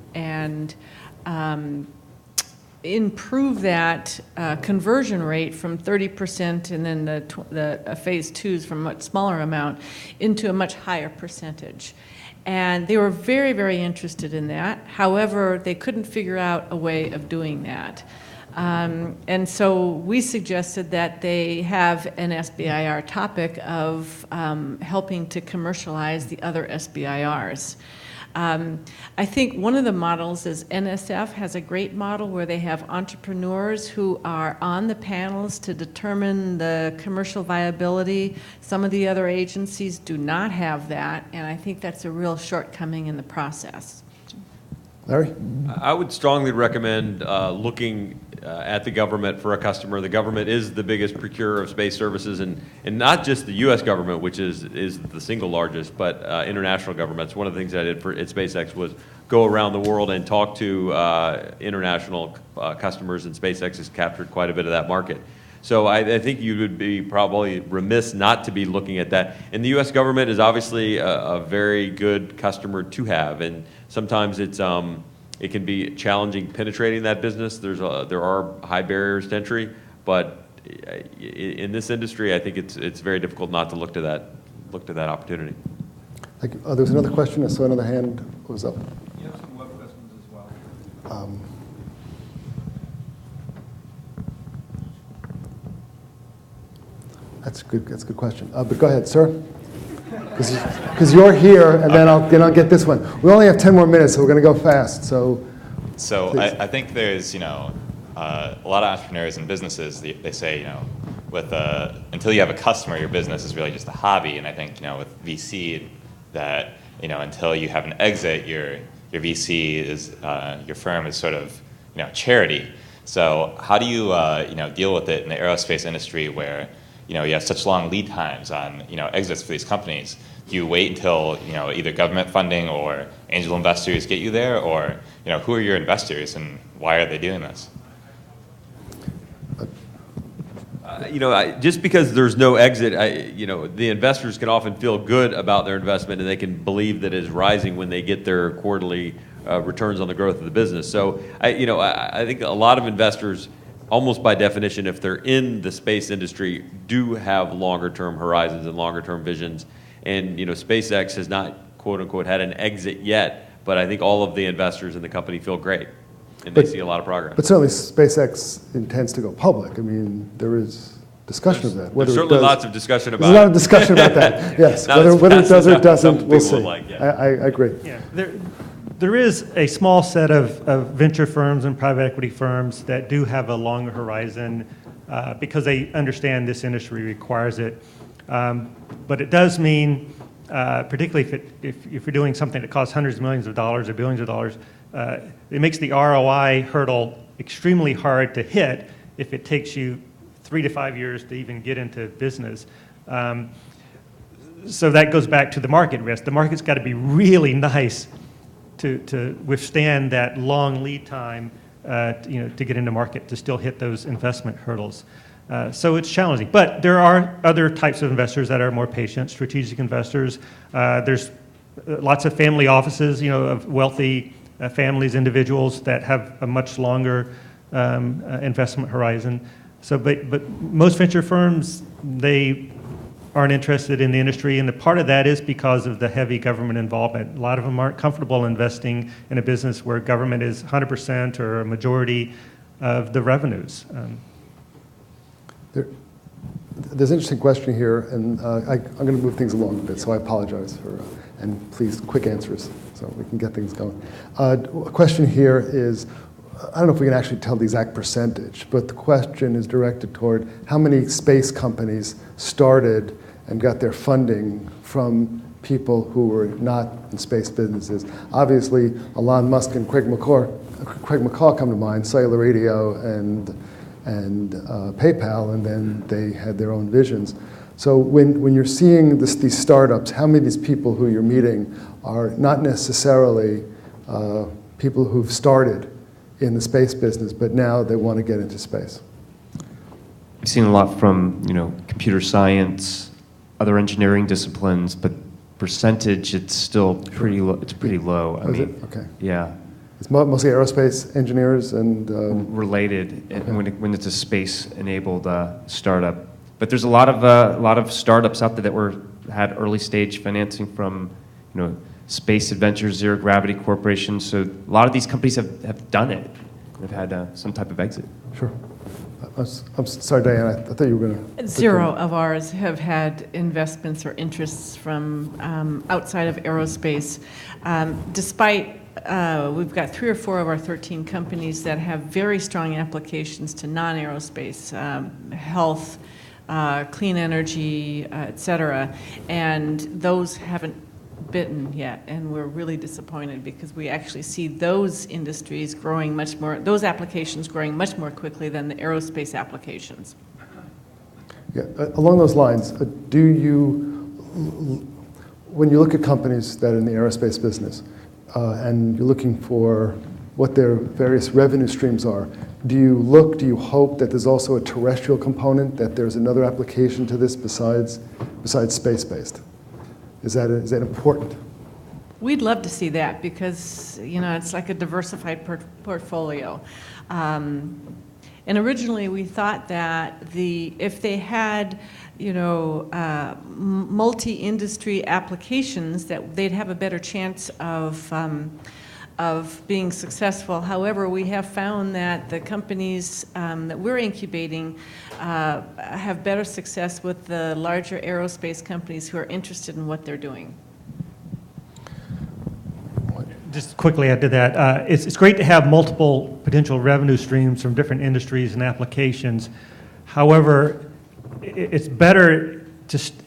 improve that conversion rate from 30% and then the phase 2s from a much smaller amount into a much higher percentage. And they were very, very interested in that. However, they couldn't figure out a way of doing that. And so we suggested that they have an SBIR topic of helping to commercialize the other SBIRs. I think one of the models is NSF has a great model where they have entrepreneurs who are on the panels to determine the commercial viability. Some of the other agencies do not have that, and I think that's a real shortcoming in the process. Larry? I would strongly recommend looking at the government for a customer. The government is the biggest procurer of space services, and not just the U.S. government, which is the single largest, but international governments. One of the things I did at SpaceX was go around the world and talk to international customers, and SpaceX has captured quite a bit of that market. So I think you would be probably remiss not to be looking at that. And the U.S. government is obviously a very good customer to have, and sometimes it can be challenging penetrating that business. There are high barriers to entry, but in this industry, I think it's very difficult not to look to that opportunity. Thank you. There was another question. I saw another hand was up. You have some web questions as well. That's good. That's a good question. But go ahead, sir. Because you're here, and then I'll get this one. We only have 10 more minutes, so we're going to go fast. So I think there's a lot of entrepreneurs and businesses. They say until you have a customer, your business is really just a hobby. And I think with VC that until you have an exit, your VC is your firm is sort of charity. So how do you deal with it in the aerospace industry where you have such long lead times on exits for these companies? Do you wait until either government funding or angel investors get you there, or who are your investors and why are they doing this? Just because there's no exit, the investors can often feel good about their investment and they can believe that it is rising when they get their quarterly returns on the growth of the business. So, I think a lot of investors, almost by definition, if they're in the space industry, do have longer-term horizons and longer-term visions. And, SpaceX has not, quote-unquote, had an exit yet, but I think all of the investors in the company feel great. And they see a lot of progress. But certainly SpaceX intends to go public. I mean, there is discussion of that. There's certainly lots of discussion about it. There's a lot of discussion about that, yes. Whether it does or doesn't, we'll see. I agree. Yeah, there is a small set of venture firms and private equity firms that do have a longer horizon because they understand this industry requires it. But it does mean, particularly if you're doing something that costs hundreds of millions of dollars or billions of dollars, it makes the ROI hurdle extremely hard to hit if it takes you 3 to 5 years to even get into business. So that goes back to the market risk. The market's got to be really nice to withstand that long lead time, to get into market to still hit those investment hurdles. So it's challenging. But there are other types of investors that are more patient, strategic investors. There's lots of family offices, of wealthy families, individuals that have a much longer investment horizon. So, but most venture firms, they aren't interested in the industry, and part of that is because of the heavy government involvement. A lot of them aren't comfortable investing in a business where government is 100% or a majority of the revenues. There's an interesting question here, and I'm going to move things along a bit, so I apologize for, and please, quick answers so we can get things going. A question here is, I don't know if we can actually tell the exact percentage, but the question is directed toward how many space companies started and got their funding from people who were not in space businesses. Obviously, Elon Musk and Craig McCaw come to mind, Cellular Radio and PayPal, and then they had their own visions. So when you're seeing these startups, how many of these people who you're meeting are not necessarily people who've started in the space business, but now they want to get into space? I've seen a lot from computer science, other engineering disciplines, but percentage, it's still pretty low. It's pretty low. I mean, okay. Yeah. It's mostly aerospace engineers and related, and when it's a space-enabled startup. But there's a lot of startups out there that had early stage financing from Space Adventures, Zero Gravity Corporation. So a lot of these companies have done it. They've had some type of exit. Sure. I'm sorry, Diane, I thought you were going to... Zero of ours have had investments or interests from outside of aerospace. Despite, we've got 3 or 4 of our 13 companies that have very strong applications to non-aerospace, health, clean energy, et cetera, and those haven't bitten yet, and we're really disappointed because we actually see those industries growing much more, those applications growing much more quickly than the aerospace applications. Yeah, along those lines, do you, when you look at companies that are in the aerospace business, and you're looking for what their various revenue streams are, do you hope that there's also a terrestrial component, that there's another application to this besides space-based? Is that important? We'd love to see that because, it's like a diversified portfolio. And originally we thought that if they had, multi-industry applications, that they'd have a better chance of being successful. However, we have found that the companies that we're incubating have better success with the larger aerospace companies who are interested in what they're doing. Just quickly add to that, it's great to have multiple potential revenue streams from different industries and applications. However, it's better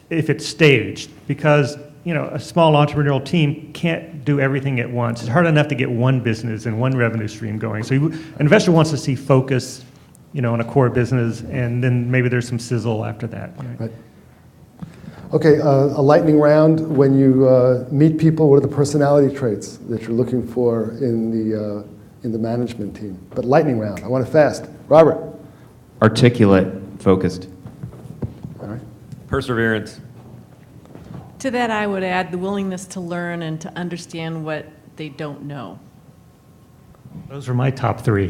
if it's staged, because a small entrepreneurial team can't do everything at once. It's hard enough to get one business and one revenue stream going. So an investor wants to see focus, on a core business, and then maybe there's some sizzle after that. Right. Okay, a lightning round. When you meet people, what are the personality traits that you're looking for in the management team? But lightning round. I want it fast. Robert. Articulate, focused. All right. Perseverance. To that, I would add the willingness to learn and to understand what they don't know. Those are my top three.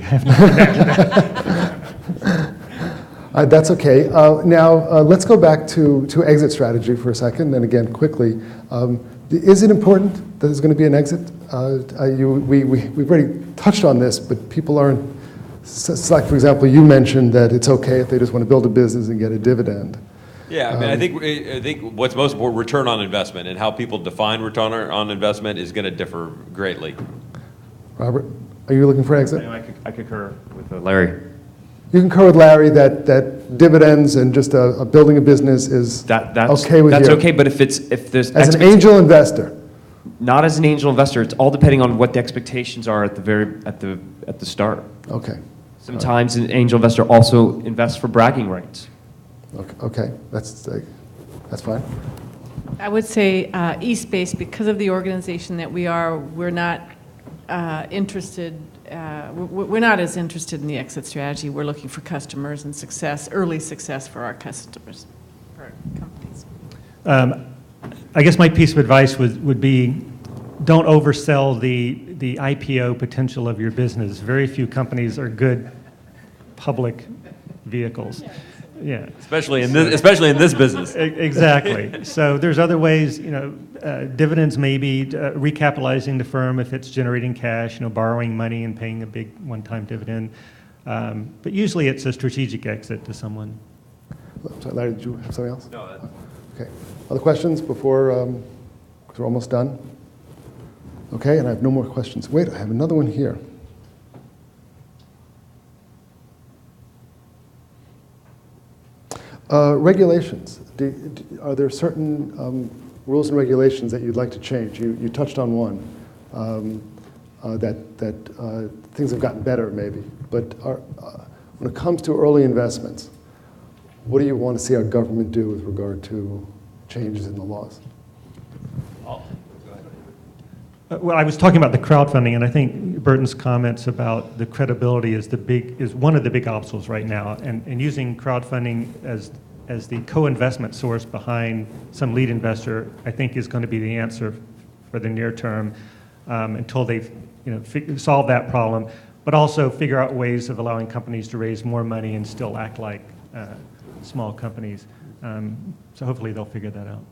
That's okay. Now, let's go back to exit strategy for a second, and again, quickly. Is it important that there's going to be an exit? We've already touched on this, but people aren't, like, for example, you mentioned that it's okay if they just want to build a business and get a dividend. Yeah, I mean, I think what's most important, return on investment, and how people define return on investment is going to differ greatly. Robert, are you looking for exit? I concur with Larry. You concur with Larry that dividends and just building a business is That's okay with you? That's okay, but if there's As an angel investor? not as an angel investor, it's all depending on what the expectations are at the start. Okay. Sometimes an angel investor also invests for bragging rights. Okay, that's fine. I would say eSpace, because of the organization that we are, we're not interested. We're not as interested in the exit strategy. We're looking for customers and success, early success for our customers, for our companies. I guess my piece of advice would be, don't oversell the IPO potential of your business. Very few companies are good public vehicles. Yeah. Especially in this business. Exactly. So there's other ways, dividends maybe, recapitalizing the firm if it's generating cash, borrowing money and paying a big one-time dividend. But usually it's a strategic exit to someone. I'm sorry, Larry, did you have something else? No. Okay. Other questions before, because we're almost done? Okay, and I have no more questions. Wait, I have another one here. Regulations. Are there certain rules and regulations that you'd like to change? You touched on one, that things have gotten better maybe. But when it comes to early investments, what do you want to see our government do with regard to changes in the laws? Well, I was talking about the crowdfunding, and I think Burton's comments about the credibility is one of the big obstacles right now. And using crowdfunding as the co-investment source behind some lead investor, I think, is going to be the answer for the near term until they've solved that problem, but also figure out ways of allowing companies to raise more money and still act like small companies. So hopefully they'll figure that out.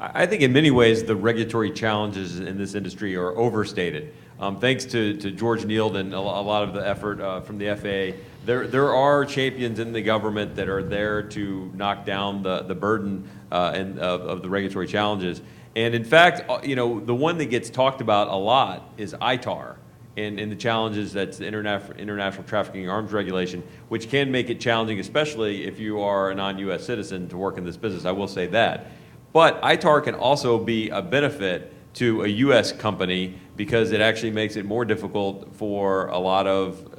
I think in many ways the regulatory challenges in this industry are overstated. Thanks to George Neild and a lot of the effort from the FAA, there are champions in the government that are there to knock down the burden of the regulatory challenges. And in fact, the one that gets talked about a lot is ITAR and the challenges that's the international trafficking arms regulation, which can make it challenging, especially if you are a non-U.S. citizen, to work in this business. I will say that. But ITAR can also be a benefit to a U.S. company because it actually makes it more difficult for a lot of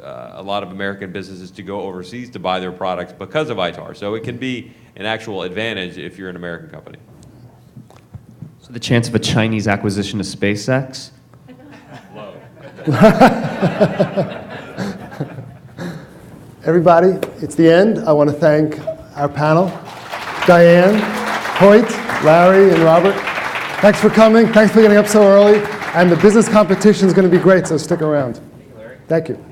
American businesses to go overseas to buy their products because of ITAR. So it can be an actual advantage if you're an American company. So the chance of a Chinese acquisition of SpaceX? Low. Everybody, it's the end. I want to thank our panel, Diane, Hoyt, Larry, and Robert. Thanks for coming. Thanks for getting up so early. And the business competition is going to be great, so stick around. Thank you, Larry. Thank you.